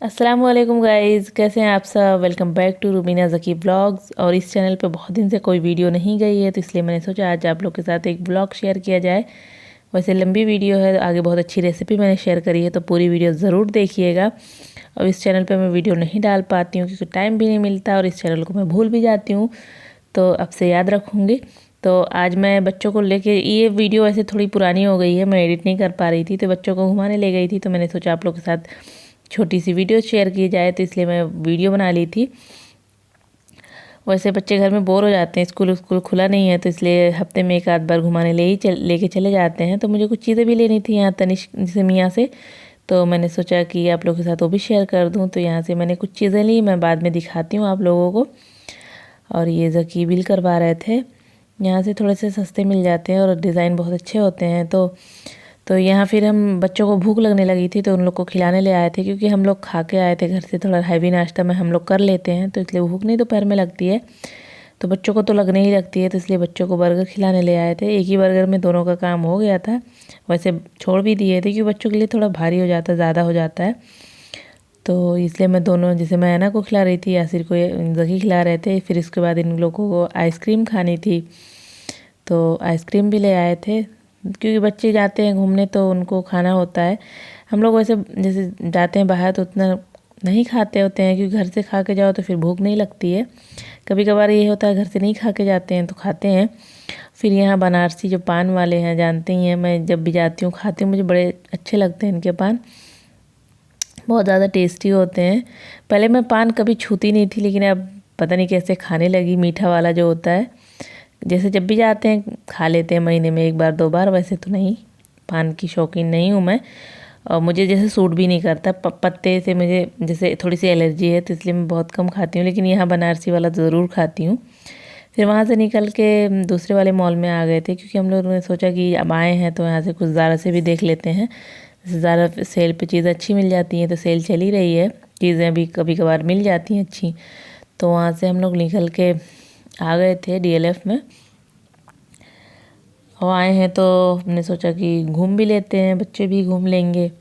अस्सलाम वालेकुम गाइज़, कैसे हैं आप सब। Welcome back to Rubina Zaki vlogs. और इस चैनल पे बहुत दिन से कोई वीडियो नहीं गई है, तो इसलिए मैंने सोचा आज आप लोग के साथ एक व्लॉग शेयर किया जाए। वैसे लंबी वीडियो है, आगे बहुत अच्छी रेसिपी मैंने शेयर करी है, तो पूरी वीडियो ज़रूर देखिएगा। और इस चैनल पे मैं वीडियो नहीं डाल पाती हूँ क्योंकि टाइम भी नहीं मिलता और इस चैनल को मैं भूल भी जाती हूँ, तो अब से याद रखूँगी। तो आज मैं बच्चों को लेके, ये वीडियो वैसे थोड़ी पुरानी हो गई है, मैं एडिट नहीं कर पा रही थी, तो बच्चों को घुमाने ले गई थी, तो मैंने सोचा आप लोग के साथ छोटी सी वीडियो शेयर की जाए, तो इसलिए मैं वीडियो बना ली थी। वैसे बच्चे घर में बोर हो जाते हैं, स्कूल खुला नहीं है, तो इसलिए हफ्ते में एक आध बार घुमाने लेके चले जाते हैं। तो मुझे कुछ चीज़ें भी लेनी थी यहाँ तनिष्क से मियाँ से, तो मैंने सोचा कि आप लोगों के साथ वो भी शेयर कर दूँ। तो यहाँ से मैंने कुछ चीज़ें ली, मैं बाद में दिखाती हूँ आप लोगों को। और ये ज़की बिल करवा रहे थे, यहाँ से थोड़े से सस्ते मिल जाते हैं और डिज़ाइन बहुत अच्छे होते हैं। तो यहाँ फिर हम बच्चों को भूख लगने लगी थी, तो उन लोग को खिलाने ले आए थे, क्योंकि हम लोग खा के आए थे घर से, थोड़ा हैवी नाश्ता में हम लोग कर लेते हैं, तो इसलिए भूख नहीं दोपहर में लगती है, तो बच्चों को तो लगने ही लगती है, तो इसलिए बच्चों को बर्गर खिलाने ले आए थे। एक ही बर्गर में दोनों का काम हो गया था। वैसे छोड़ भी दिए थे क्योंकि बच्चों के लिए थोड़ा भारी हो जाता है, ज़्यादा हो जाता है, तो इसलिए मैं दोनों, जैसे मैं ऐना को खिला रही थी, यासिर को ज़की खिला रहे थे। फिर इसके बाद इन लोगों को आइसक्रीम खानी थी, तो आइसक्रीम भी ले आए थे, क्योंकि बच्चे जाते हैं घूमने तो उनको खाना होता है। हम लोग वैसे जैसे जाते हैं बाहर तो उतना नहीं खाते होते हैं, क्योंकि घर से खा के जाओ तो फिर भूख नहीं लगती है। कभी कभार ये होता है घर से नहीं खा के जाते हैं तो खाते हैं। फिर यहाँ बनारसी जो पान वाले हैं, जानते ही हैं, मैं जब भी जाती हूँ खाती हूँ, मुझे बड़े अच्छे लगते हैं इनके पान, बहुत ज़्यादा टेस्टी होते हैं। पहले मैं पान कभी छूती नहीं थी, लेकिन अब पता नहीं कैसे खाने लगी, मीठा वाला जो होता है। जैसे जब भी जाते हैं खा लेते हैं, महीने में एक बार दो बार, वैसे तो नहीं, पान की शौकीन नहीं हूँ मैं। और मुझे जैसे सूट भी नहीं करता, पत्ते से मुझे जैसे थोड़ी सी एलर्जी है, तो इसलिए मैं बहुत कम खाती हूँ, लेकिन यहाँ बनारसी वाला ज़रूर खाती हूँ। फिर वहाँ से निकल के दूसरे वाले मॉल में आ गए थे, क्योंकि हम लोगों ने सोचा कि अब आए हैं तो यहाँ से कुछ ज़ारा से भी देख लेते हैं। जैसे ज़ारा सेल पे चीज़ अच्छी मिल जाती है, तो सेल चली रही है, चीज़ें भी कभी कभार मिल जाती हैं अच्छी। तो वहाँ से हम लोग निकल के आ गए थे डीएलएफ में, और आए हैं तो हमने सोचा कि घूम भी लेते हैं, बच्चे भी घूम लेंगे।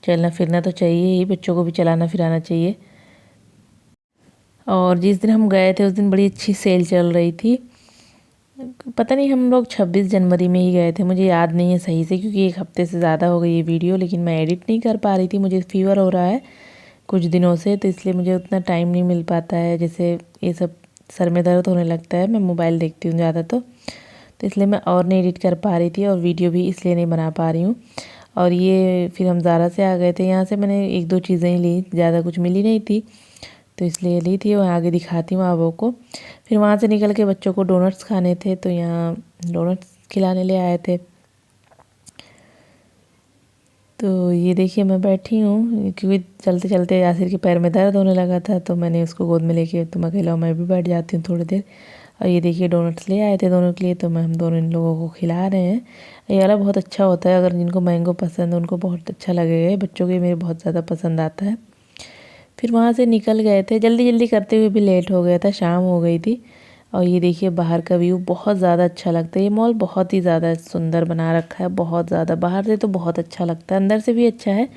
चलना फिरना तो चाहिए ही, बच्चों को भी चलाना फिराना चाहिए। और जिस दिन हम गए थे उस दिन बड़ी अच्छी सेल चल रही थी। पता नहीं, हम लोग 26 जनवरी में ही गए थे, मुझे याद नहीं है सही से, क्योंकि एक हफ्ते से ज़्यादा हो गई ये वीडियो, लेकिन मैं एडिट नहीं कर पा रही थी। मुझे फीवर हो रहा है कुछ दिनों से, तो इसलिए मुझे उतना टाइम नहीं मिल पाता है। जैसे ये सब सर में दर्द होने लगता है, मैं मोबाइल देखती हूँ ज़्यादा, तो इसलिए मैं और नहीं एडिट कर पा रही थी, और वीडियो भी इसलिए नहीं बना पा रही हूँ। और ये फिर हम ज़ारा से आ गए थे, यहाँ से मैंने एक दो चीज़ें ही ली, ज़्यादा कुछ मिली नहीं थी, तो इसलिए ली थी। वहाँ आगे दिखाती हूँ आप को। फिर वहाँ से निकल के बच्चों को डोनट्स खाने थे, तो यहाँ डोनट्स खिलाने ले आए थे। तो ये देखिए मैं बैठी हूँ, क्योंकि चलते चलते यासिर के पैर में दर्द होने लगा था, तो मैंने उसको गोद में लेके, तुम अकेला मैं भी बैठ जाती हूँ थोड़ी देर। और ये देखिए डोनट्स ले आए थे दोनों के लिए, तो मैं हम दोनों इन लोगों को खिला रहे हैं। ये वाला बहुत अच्छा होता है, अगर जिनको मैंगो पसंद है उनको बहुत अच्छा लगेगा, बच्चों के मेरे बहुत ज़्यादा पसंद आता है। फिर वहाँ से निकल गए थे, जल्दी जल्दी करते हुए भी लेट हो गया था, शाम हो गई थी। और ये देखिए बाहर का व्यू बहुत ज़्यादा अच्छा लगता है, ये मॉल बहुत ही ज़्यादा सुंदर बना रखा है, बहुत ज़्यादा। बाहर से तो बहुत अच्छा लगता है, अंदर से भी अच्छा है,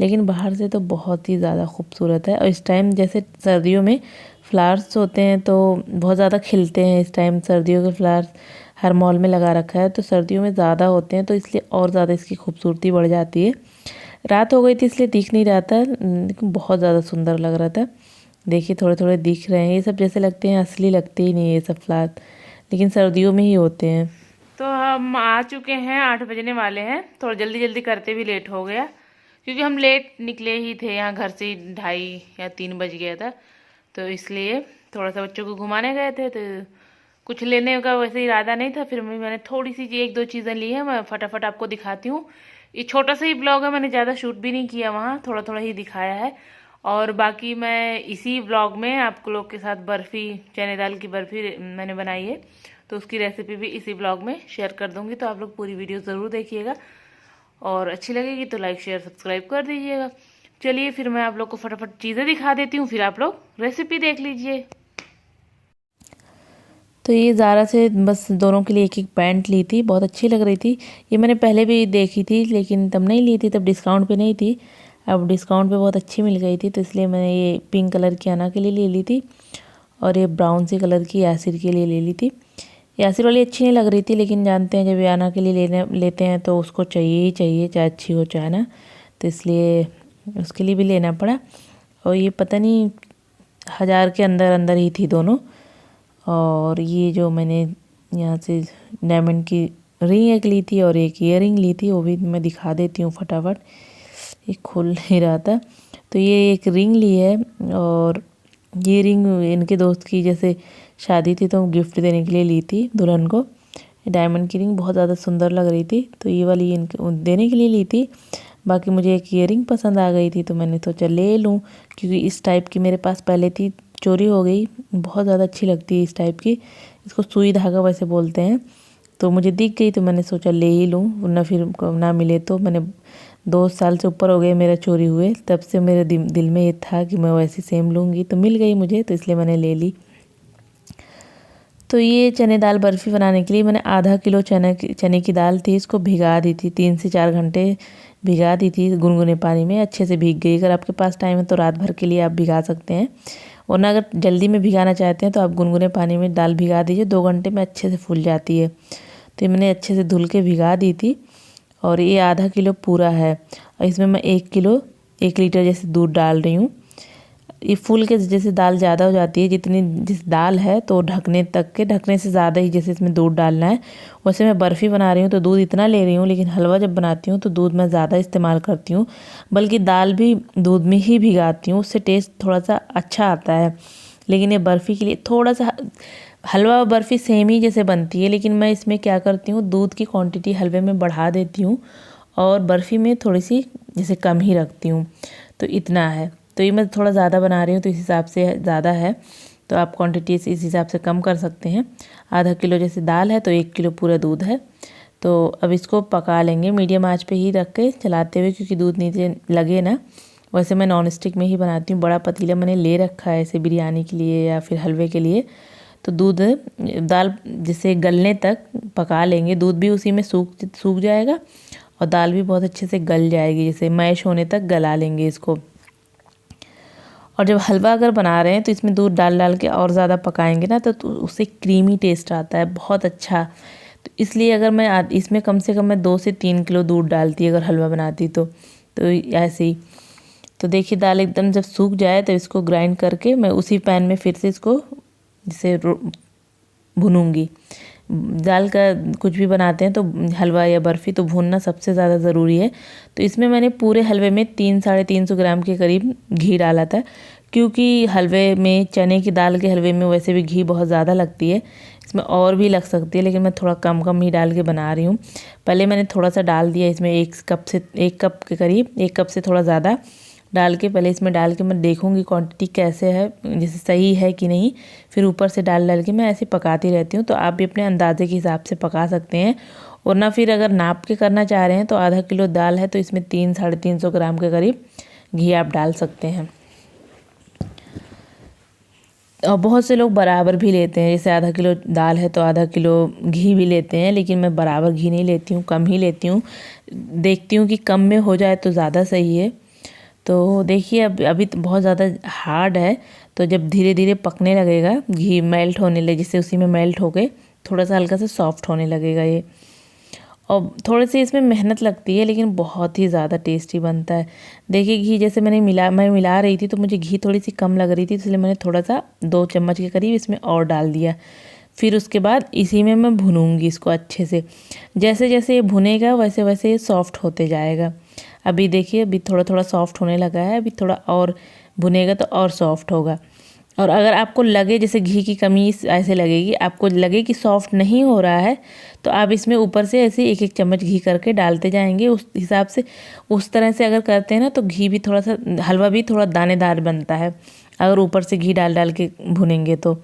लेकिन बाहर से तो बहुत ही ज़्यादा खूबसूरत है। और इस टाइम जैसे सर्दियों में फ्लावर्स होते हैं तो बहुत ज़्यादा खिलते हैं, इस टाइम सर्दियों के फ्लावर्स हर मॉल में लगा रखा है, तो सर्दियों में ज़्यादा होते हैं, तो इसलिए और ज़्यादा इसकी खूबसूरती बढ़ जाती है। रात हो गई थी इसलिए दिख नहीं रहा था, लेकिन बहुत ज़्यादा सुंदर लग रहा था। देखिए थोड़े थोड़े दिख रहे हैं, ये सब जैसे लगते हैं असली लगते ही नहीं ये सब फ्लावर, लेकिन सर्दियों में ही होते हैं। तो हम आ चुके हैं, 8 बजने वाले हैं, थोड़ा जल्दी जल्दी करते भी लेट हो गया, क्योंकि हम लेट निकले ही थे, यहाँ घर से 2:30 या 3 बज गया था, तो इसलिए थोड़ा सा बच्चों को घुमाने गए थे, तो कुछ लेने का वैसे इरादा नहीं था। फिर मैंने थोड़ी सी एक दो चीज़ें ली हैं, मैं फटाफट आपको दिखाती हूँ। ये छोटा सा ही ब्लॉग है, मैंने ज़्यादा शूट भी नहीं किया, वहाँ थोड़ा थोड़ा ही दिखाया है। और बाकी मैं इसी ब्लॉग में आपको लोग के साथ बर्फ़ी, चने दाल की बर्फ़ी मैंने बनाई है, तो उसकी रेसिपी भी इसी ब्लॉग में शेयर कर दूँगी, तो आप लोग पूरी वीडियो ज़रूर देखिएगा, और अच्छी लगेगी तो लाइक शेयर सब्सक्राइब कर दीजिएगा। चलिए फिर मैं आप लोग को फटाफट चीज़ें दिखा देती हूँ, फिर आप लोग रेसिपी देख लीजिए। तो ये ज़ारा से बस दोनों के लिए एक एक पैंट ली थी, बहुत अच्छी लग रही थी। ये मैंने पहले भी देखी थी, लेकिन तब नहीं ली थी, तब डिस्काउंट पे नहीं थी। अब डिस्काउंट पे बहुत अच्छी मिल गई थी, तो इसलिए मैंने ये पिंक कलर की अना के लिए ले ली थी और ये ब्राउन सी कलर की यासिर के लिए ले ली थी। यासिर वाली अच्छी नहीं लग रही थी, लेकिन जानते हैं जब याना के लिए लेते हैं तो उसको चाहिए ही चाहिए, चाहे अच्छी हो चाहे ना, तो इसलिए उसके लिए भी लेना पड़ा। और ये पता नहीं 1000 के अंदर अंदर ही थी दोनों। और ये जो मैंने यहाँ से डायमंड की रिंग एक ली थी और एक ईयरिंग ली थी, वो भी मैं दिखा देती हूँ फटाफट, ये खुल नहीं रहा था। तो ये एक रिंग ली है और ये रिंग इनके दोस्त की जैसे शादी थी तो गिफ्ट देने के लिए ली थी दुल्हन को। डायमंड की रिंग बहुत ज़्यादा सुंदर लग रही थी, तो ये वाली इनके देने के लिए ली थी। बाकी मुझे एक ईयरिंग पसंद आ गई थी तो मैंने सोचा ले लूँ, क्योंकि इस टाइप की मेरे पास पहले थी, चोरी हो गई। बहुत ज़्यादा अच्छी लगती है इस टाइप की, इसको सुई धागा वैसे बोलते हैं। तो मुझे दिख गई तो मैंने सोचा ले ही लूँ, वरना फिर ना मिले तो। मैंने 2 साल से ऊपर हो गए मेरा चोरी हुए, तब से मेरे दिल में ये था कि मैं वैसी सेम लूँगी, तो मिल गई मुझे, तो इसलिए मैंने ले ली। तो ये चने दाल बर्फ़ी बनाने के लिए मैंने आधा किलो चने की दाल थी, इसको भिगा दी थी, 3 से 4 घंटे भिगा दी थी गुनगुने पानी में, अच्छे से भीग गई। अगर आपके पास टाइम है तो रात भर के लिए आप भिगा सकते हैं, वरना अगर जल्दी में भिगाना चाहते हैं तो आप गुनगुने पानी में दाल भिगा दीजिए, 2 घंटे में अच्छे से फूल जाती है। तो ये मैंने अच्छे से धुल के भिगा दी थी और ये आधा किलो पूरा है। और इसमें मैं 1 लीटर जैसे दूध डाल रही हूँ। ये फूल के जैसे दाल ज़्यादा हो जाती है, जितनी जिस दाल है तो ढकने से ज़्यादा ही जैसे इसमें दूध डालना है। वैसे मैं बर्फ़ी बना रही हूँ तो दूध इतना ले रही हूँ, लेकिन हलवा जब बनाती हूँ तो दूध मैं ज़्यादा इस्तेमाल करती हूँ, बल्कि दाल भी दूध में ही भिगाती हूँ, उससे टेस्ट थोड़ा सा अच्छा आता है। लेकिन ये बर्फ़ी के लिए थोड़ा सा हलवा और बर्फ़ी सेम ही जैसे बनती है, लेकिन मैं इसमें क्या करती हूँ, दूध की क्वांटिटी हलवे में बढ़ा देती हूँ और बर्फ़ी में थोड़ी सी जैसे कम ही रखती हूँ। तो इतना है, तो ये मैं थोड़ा ज़्यादा बना रही हूँ तो इस हिसाब से ज़्यादा है, तो आप क्वांटिटी इस हिसाब से कम कर सकते हैं। आधा किलो जैसे दाल है तो 1 किलो पूरा दूध है। तो अब इसको पका लेंगे मीडियम आंच पे ही रख के चलाते हुए, क्योंकि दूध नीचे लगे ना। वैसे मैं नॉन स्टिक में ही बनाती हूँ, बड़ा पतीला मैंने ले रखा है ऐसे बिरयानी के लिए या फिर हलवे के लिए। तो दूध दाल जैसे गलने तक पका लेंगे, दूध भी उसी में सूख जाएगा और दाल भी बहुत अच्छे से गल जाएगी, जैसे मैश होने तक गला लेंगे इसको। और जब हलवा अगर बना रहे हैं तो इसमें दूध डाल के और ज़्यादा पकाएंगे ना तो उससे क्रीमी टेस्ट आता है बहुत अच्छा। तो इसलिए अगर मैं इसमें कम से कम मैं 2 से 3 किलो दूध डालती अगर हलवा बनाती तो ऐसे ही। तो देखिए दाल एकदम जब सूख जाए तो इसको ग्राइंड करके मैं उसी पैन में फिर से इसको जैसे भूनूंगी। दाल का कुछ भी बनाते हैं तो हलवा या बर्फ़ी तो भूनना सबसे ज़्यादा ज़रूरी है। तो इसमें मैंने पूरे हलवे में 300-350 ग्राम के करीब घी डाला था, क्योंकि हलवे में चने की दाल के हलवे में वैसे भी घी बहुत ज़्यादा लगती है, इसमें और भी लग सकती है, लेकिन मैं थोड़ा कम ही डाल के बना रही हूँ। पहले मैंने थोड़ा सा डाल दिया इसमें, 1 कप के करीब, 1 कप से थोड़ा ज़्यादा डाल के पहले इसमें डाल के मैं देखूंगी क्वांटिटी कैसे है, जैसे सही है कि नहीं, फिर ऊपर से डाल के मैं ऐसे पकाती रहती हूँ। तो आप भी अपने अंदाजे के हिसाब से पका सकते हैं, और ना फिर अगर नाप के करना चाह रहे हैं तो आधा किलो दाल है तो इसमें 300-350 ग्राम के करीब घी आप डाल सकते हैं। और बहुत से लोग बराबर भी लेते हैं, जैसे आधा किलो दाल है तो आधा किलो घी भी लेते हैं, लेकिन मैं बराबर घी नहीं लेती हूँ, कम ही लेती हूँ। देखती हूँ कि कम में हो जाए तो ज़्यादा सही है। तो देखिए अभी तो बहुत ज़्यादा हार्ड है, तो जब धीरे धीरे पकने लगेगा, घी मेल्ट होने लगे, जिससे उसी में मेल्ट हो गए थोड़ा सा हल्का सा सॉफ्ट होने लगेगा ये। और थोड़ी सी इसमें मेहनत लगती है, लेकिन बहुत ही ज़्यादा टेस्टी बनता है। देखिए घी जैसे मैं मिला रही थी तो मुझे घी थोड़ी सी कम लग रही थी, इसलिए मैंने थोड़ा सा 2 चम्मच के करीब इसमें और डाल दिया। फिर उसके बाद इसी में मैं भूनूंगी इसको अच्छे से। जैसे जैसे ये भुनेगा वैसे वैसे ये सॉफ्ट होते जाएगा। अभी देखिए अभी थोड़ा थोड़ा सॉफ्ट होने लगा है, अभी थोड़ा और भुनेगा तो और सॉफ्ट होगा। और अगर आपको लगे जैसे घी की कमी ऐसे लगेगी, आपको लगे कि सॉफ्ट नहीं हो रहा है, तो आप इसमें ऊपर से ऐसे 1-1 चम्मच घी करके डालते जाएंगे। उस हिसाब से उस तरह से अगर करते हैं ना तो घी भी थोड़ा सा, हलवा भी थोड़ा दानेदार बनता है अगर ऊपर से घी डाल के भुनेंगे तो।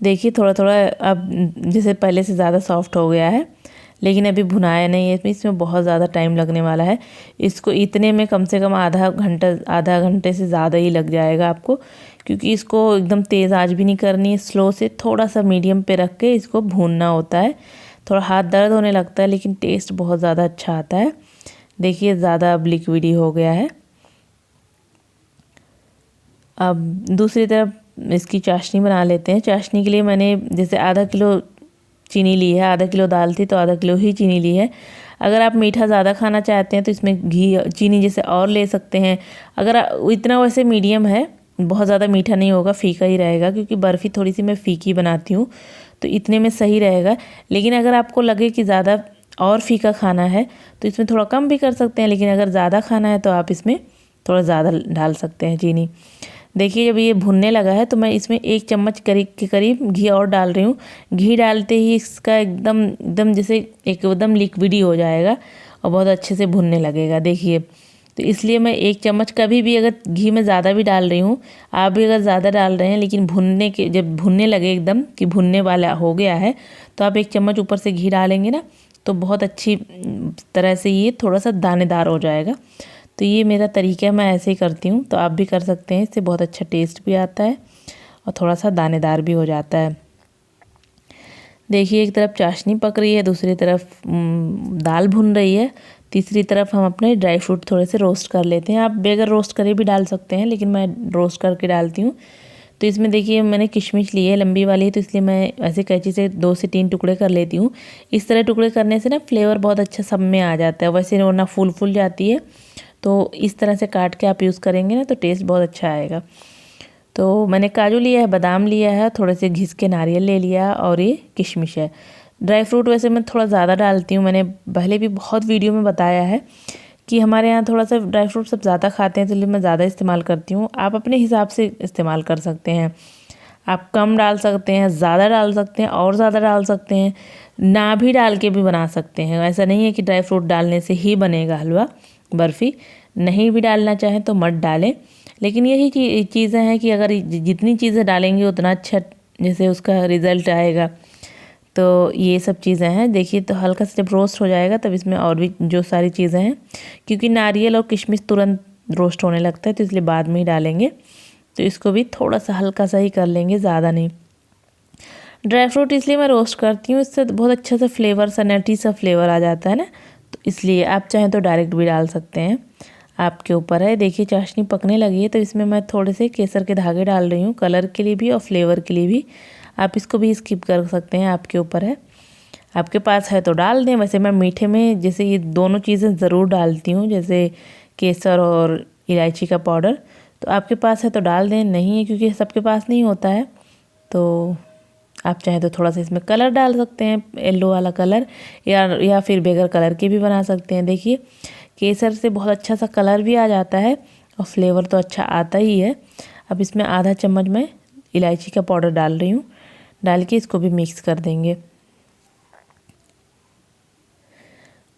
देखिए थोड़ा थोड़ा अब जैसे पहले से ज़्यादा सॉफ्ट हो गया है, लेकिन अभी भुनाया नहीं है, इसमें बहुत ज़्यादा टाइम लगने वाला है। इसको इतने में कम से कम आधा घंटे से ज़्यादा ही लग जाएगा आपको, क्योंकि इसको एकदम तेज़ आंच भी नहीं करनी है, स्लो से थोड़ा सा मीडियम पे रख के इसको भूनना होता है। थोड़ा हाथ दर्द होने लगता है, लेकिन टेस्ट बहुत ज़्यादा अच्छा आता है। देखिए ज़्यादा अब लिक्विडी हो गया है। अब दूसरी तरफ इसकी चाशनी बना लेते हैं। चाशनी के लिए मैंने जैसे आधा किलो चीनी ली है, आधा किलो दाल थी तो आधा किलो ही चीनी ली है। अगर आप मीठा ज़्यादा खाना चाहते हैं तो इसमें घी चीनी जैसे और ले सकते हैं। अगर इतना वैसे मीडियम है, बहुत ज़्यादा मीठा नहीं होगा, फीका ही रहेगा, क्योंकि बर्फ़ी थोड़ी सी मैं फीकी बनाती हूँ तो इतने में सही रहेगा। लेकिन अगर आपको लगे कि ज़्यादा और फीका खाना है तो इसमें थोड़ा कम भी कर सकते हैं, लेकिन अगर ज़्यादा खाना है तो आप इसमें थोड़ा ज़्यादा डाल सकते हैं चीनी। देखिए जब ये भुनने लगा है तो मैं इसमें 1 चम्मच के करीब घी और डाल रही हूँ। घी डालते ही इसका एकदम एकदम जैसे एकदम लिक्विडी हो जाएगा और बहुत अच्छे से भुनने लगेगा। देखिए तो इसलिए मैं 1 चम्मच, कभी भी अगर घी में ज़्यादा भी डाल रही हूँ, आप भी अगर ज़्यादा डाल रहे हैं लेकिन जब भुनने लगे एकदम कि भुनने वाला हो गया है तो आप 1 चम्मच ऊपर से घी डालेंगे ना तो बहुत अच्छी तरह से ये थोड़ा सा दानेदार हो जाएगा। तो ये मेरा तरीका है, मैं ऐसे ही करती हूँ, तो आप भी कर सकते हैं। इससे बहुत अच्छा टेस्ट भी आता है और थोड़ा सा दानेदार भी हो जाता है। देखिए एक तरफ चाशनी पक रही है, दूसरी तरफ दाल भुन रही है, तीसरी तरफ हम अपने ड्राई फ्रूट थोड़े से रोस्ट कर लेते हैं। आप बगैर रोस्ट करे भी डाल सकते हैं, लेकिन मैं रोस्ट करके डालती हूँ। तो इसमें देखिए मैंने किशमिश ली है, लंबी वाली है, तो इसलिए मैं ऐसे कैंची से 2 से 3 टुकड़े कर लेती हूँ। इस तरह टुकड़े करने से ना फ्लेवर बहुत अच्छा सब में आ जाता है, वैसे वरना फूल जाती है। तो इस तरह से काट के आप यूज़ करेंगे ना तो टेस्ट बहुत अच्छा आएगा। तो मैंने काजू लिया है, बादाम लिया है, थोड़े से घिस के नारियल ले लिया और ये किशमिश है। ड्राई फ्रूट वैसे मैं थोड़ा ज़्यादा डालती हूँ, मैंने पहले भी बहुत वीडियो में बताया है कि हमारे यहाँ थोड़ा सा ड्राई फ्रूट सब ज़्यादा खाते हैं, तो इसलिए मैं ज़्यादा इस्तेमाल करती हूँ। आप अपने हिसाब से इस्तेमाल कर सकते हैं, आप कम डाल सकते हैं, ज़्यादा डाल सकते हैं और ज़्यादा डाल सकते हैं, ना भी डाल के भी बना सकते हैं। ऐसा नहीं है कि ड्राई फ्रूट डालने से ही बनेगा हलवा बर्फ़ी, नहीं भी डालना चाहें तो मत डालें। लेकिन यही चीज़ें हैं कि अगर जितनी चीज़ें डालेंगे उतना अच्छा जैसे उसका रिज़ल्ट आएगा। तो ये सब चीज़ें हैं। देखिए तो हल्का सा जब रोस्ट हो जाएगा तब इसमें और भी जो सारी चीज़ें हैं, क्योंकि नारियल और किशमिश तुरंत रोस्ट होने लगता है तो इसलिए बाद में ही डालेंगे। तो इसको भी थोड़ा सा हल्का सा ही कर लेंगे, ज़्यादा नहीं। ड्राई फ्रूट इसलिए मैं रोस्ट करती हूँ, इससे बहुत अच्छा सा फ्लेवर सा नटी सा फ्लेवर आ जाता है ना, तो इसलिए आप चाहें तो डायरेक्ट भी डाल सकते हैं, आपके ऊपर है। देखिए चाशनी पकने लगी है तो इसमें मैं थोड़े से केसर के धागे डाल रही हूँ, कलर के लिए भी और फ्लेवर के लिए भी। आप इसको भी स्किप कर सकते हैं, आपके ऊपर है, आपके पास है तो डाल दें। वैसे मैं मीठे में जैसे ये दोनों चीज़ें ज़रूर डालती हूँ, जैसे केसर और इलायची का पाउडर, तो आपके पास है तो डाल दें, नहीं है क्योंकि सबके पास नहीं होता है तो आप चाहें तो थोड़ा सा इसमें कलर डाल सकते हैं, येलो वाला कलर, या फिर बगैर कलर के भी बना सकते हैं। देखिए केसर से बहुत अच्छा सा कलर भी आ जाता है और फ्लेवर तो अच्छा आता ही है। अब इसमें आधा चम्मच मैं इलायची का पाउडर डाल रही हूँ, डाल के इसको भी मिक्स कर देंगे।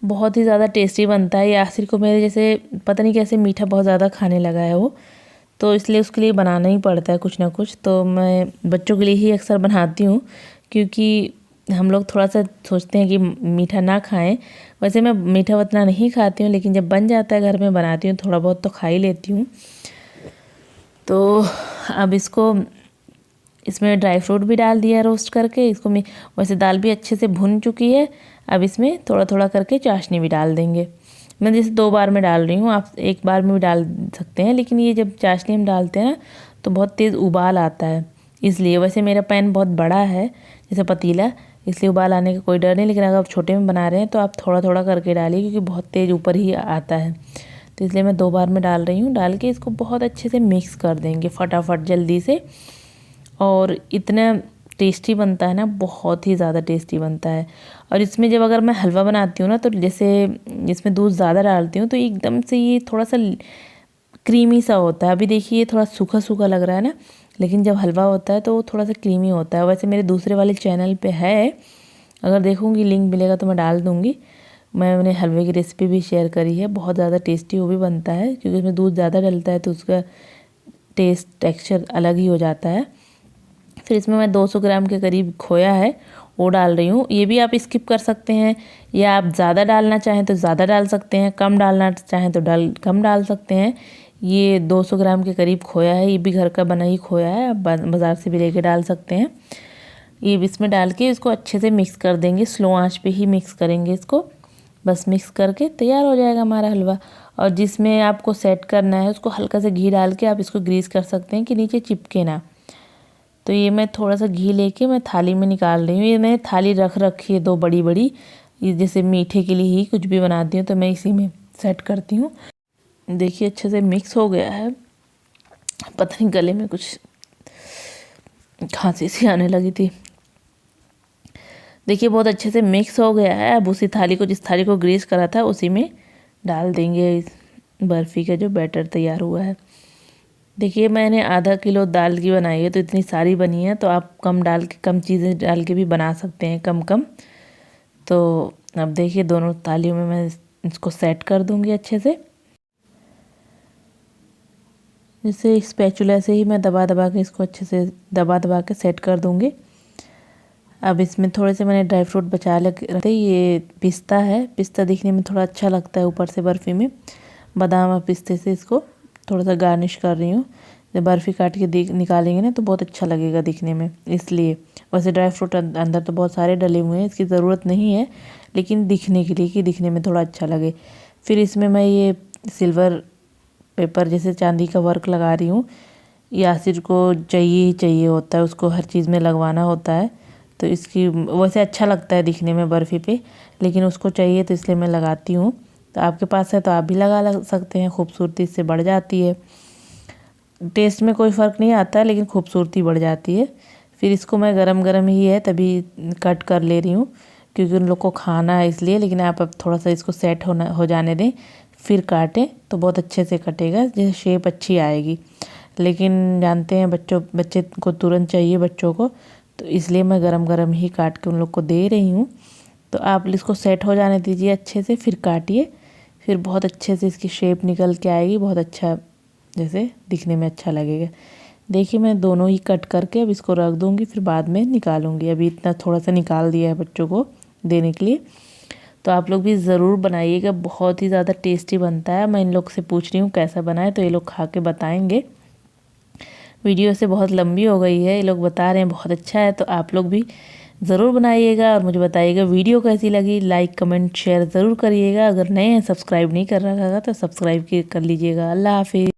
बहुत ही ज़्यादा टेस्टी बनता है। यासिर को मेरे जैसे पता नहीं कैसे मीठा बहुत ज़्यादा खाने लगा है वो, तो इसलिए उसके लिए बनाना ही पड़ता है कुछ ना कुछ। तो मैं बच्चों के लिए ही अक्सर बनाती हूँ, क्योंकि हम लोग थोड़ा सा सोचते हैं कि मीठा ना खाएं। वैसे मैं मीठा उतना नहीं खाती हूँ, लेकिन जब बन जाता है घर में बनाती हूँ, थोड़ा बहुत तो खा ही लेती हूँ। तो अब इसमें ड्राई फ्रूट भी डाल दिया रोस्ट करके, इसको वैसे दाल भी अच्छे से भुन चुकी है। अब इसमें थोड़ा थोड़ा करके चाशनी भी डाल देंगे। मैं जैसे 2 बार में डाल रही हूँ, आप 1 बार में भी डाल सकते हैं, लेकिन ये जब चाशनी हम डालते हैं ना तो बहुत तेज़ उबाल आता है, इसलिए। वैसे मेरा पैन बहुत बड़ा है जैसे पतीला, इसलिए उबाल आने का कोई डर नहीं। लेकिन अगर आप छोटे में बना रहे हैं तो आप थोड़ा थोड़ा करके डालिए, क्योंकि बहुत तेज़ ऊपर ही आता है। तो इसलिए मैं 2 बार में डाल रही हूँ। डाल के इसको बहुत अच्छे से मिक्स कर देंगे फटाफट जल्दी से, और इतना टेस्टी बनता है ना, बहुत ही ज़्यादा टेस्टी बनता है। और इसमें जब अगर मैं हलवा बनाती हूँ ना तो जैसे इसमें दूध ज़्यादा डालती हूँ तो एकदम से ये थोड़ा सा क्रीमी सा होता है। अभी देखिए ये थोड़ा सूखा सूखा लग रहा है ना, लेकिन जब हलवा होता है तो वो थोड़ा सा क्रीमी होता है। वैसे मेरे दूसरे वाले चैनल पे है, अगर देखूँगी लिंक मिलेगा तो मैं डाल दूँगी। मैंने हलवे की रेसिपी भी शेयर करी है, बहुत ज़्यादा टेस्टी वो भी बनता है, क्योंकि उसमें दूध ज़्यादा डलता है तो उसका टेस्ट टेक्सचर अलग ही हो जाता है। फिर इसमें मैं 200 ग्राम के करीब खोया है वो डाल रही हूँ। ये भी आप स्किप कर सकते हैं, या आप ज़्यादा डालना चाहें तो ज़्यादा डाल सकते हैं, कम डालना चाहें तो कम डाल सकते हैं। ये 200 ग्राम के करीब खोया है, ये भी घर का बना ही खोया है, आप बाज़ार से भी लेके डाल सकते हैं। ये इसमें डाल के इसको अच्छे से मिक्स कर देंगे, स्लो आंच पे ही मिक्स करेंगे इसको। बस मिक्स करके तैयार हो जाएगा हमारा हलवा। और जिसमें आपको सेट करना है उसको हल्का सा घी डाल के आप इसको ग्रीस कर सकते हैं कि नीचे चिपके ना। तो ये मैं थोड़ा सा घी लेके मैं थाली में निकाल रही हूँ। ये मैंने थाली रख रखी है 2 बड़ी बड़ी, ये जैसे मीठे के लिए ही कुछ भी बनाती हूँ तो मैं इसी में सेट करती हूँ। देखिए अच्छे से मिक्स हो गया है। पता नहीं गले में कुछ खांसी सी आने लगी थी। देखिए बहुत अच्छे से मिक्स हो गया है। अब उसी थाली को, जिस थाली को ग्रीस करा था उसी में डाल देंगे इस बर्फ़ी का जो बैटर तैयार हुआ है। देखिए मैंने आधा किलो दाल की बनाई है तो इतनी सारी बनी है, तो आप कम चीज़ें डाल के भी बना सकते हैं, कम कम। तो अब देखिए दोनों थालियों में मैं इसको सेट कर दूंगी अच्छे से। जैसे स्पैचुला से ही मैं दबा दबा के इसको अच्छे से दबा दबा के सेट कर दूंगी। अब इसमें थोड़े से मैंने ड्राई फ्रूट बचा रखे। ये पिस्ता है, पिस्ता दिखने में थोड़ा अच्छा लगता है ऊपर से बर्फ़ी में। बादाम और पिस्ते से इसको थोड़ा सा गार्निश कर रही हूँ। जब बर्फ़ी काट के निकालेंगे ना तो बहुत अच्छा लगेगा दिखने में, इसलिए। वैसे ड्राई फ्रूट अंदर तो बहुत सारे डले हुए हैं, इसकी ज़रूरत नहीं है, लेकिन दिखने के लिए कि दिखने में थोड़ा अच्छा लगे। फिर इसमें मैं ये सिल्वर पेपर जैसे चांदी का वर्क लगा रही हूँ। यासिर को चाहिए ही चाहिए होता है, उसको हर चीज़ में लगवाना होता है, तो इसकी वैसे अच्छा लगता है दिखने में बर्फ़ी पे, लेकिन उसको चाहिए तो इसलिए मैं लगाती हूँ। तो आपके पास है तो आप भी लगा सकते हैं, खूबसूरती इससे बढ़ जाती है। टेस्ट में कोई फ़र्क नहीं आता है, लेकिन खूबसूरती बढ़ जाती है। फिर इसको मैं गरम गरम ही है तभी कट कर ले रही हूँ, क्योंकि उन लोग को खाना है इसलिए। लेकिन आप अब थोड़ा सा इसको सेट हो जाने दें, फिर काटें तो बहुत अच्छे से कटेगा, जैसे शेप अच्छी आएगी। लेकिन जानते हैं बच्चे को तुरंत चाहिए बच्चों को, तो इसलिए मैं गरम गरम ही काट के उन लोग को दे रही हूँ। तो आप इसको सेट हो जाने दीजिए अच्छे से, फिर काटिए, फिर बहुत अच्छे से इसकी शेप निकल के आएगी, बहुत अच्छा, जैसे दिखने में अच्छा लगेगा। देखिए मैं दोनों ही कट करके अब इसको रख दूँगी, फिर बाद में निकालूँगी। अभी इतना थोड़ा सा निकाल दिया है बच्चों को देने के लिए। तो आप लोग भी ज़रूर बनाइएगा, बहुत ही ज़्यादा टेस्टी बनता है। मैं इन लोग से पूछ रही हूँ कैसा बना है, तो ये लोग खा के बताएँगे। वीडियो से बहुत लंबी हो गई है, ये लोग बता रहे हैं बहुत अच्छा है, तो आप लोग भी ज़रूर बनाइएगा और मुझे बताइएगा वीडियो कैसी लगी। लाइक कमेंट शेयर ज़रूर करिएगा। अगर नए हैं, सब्सक्राइब नहीं कर रखा है तो सब्सक्राइब कर लीजिएगा। अल्लाह हाफिज़।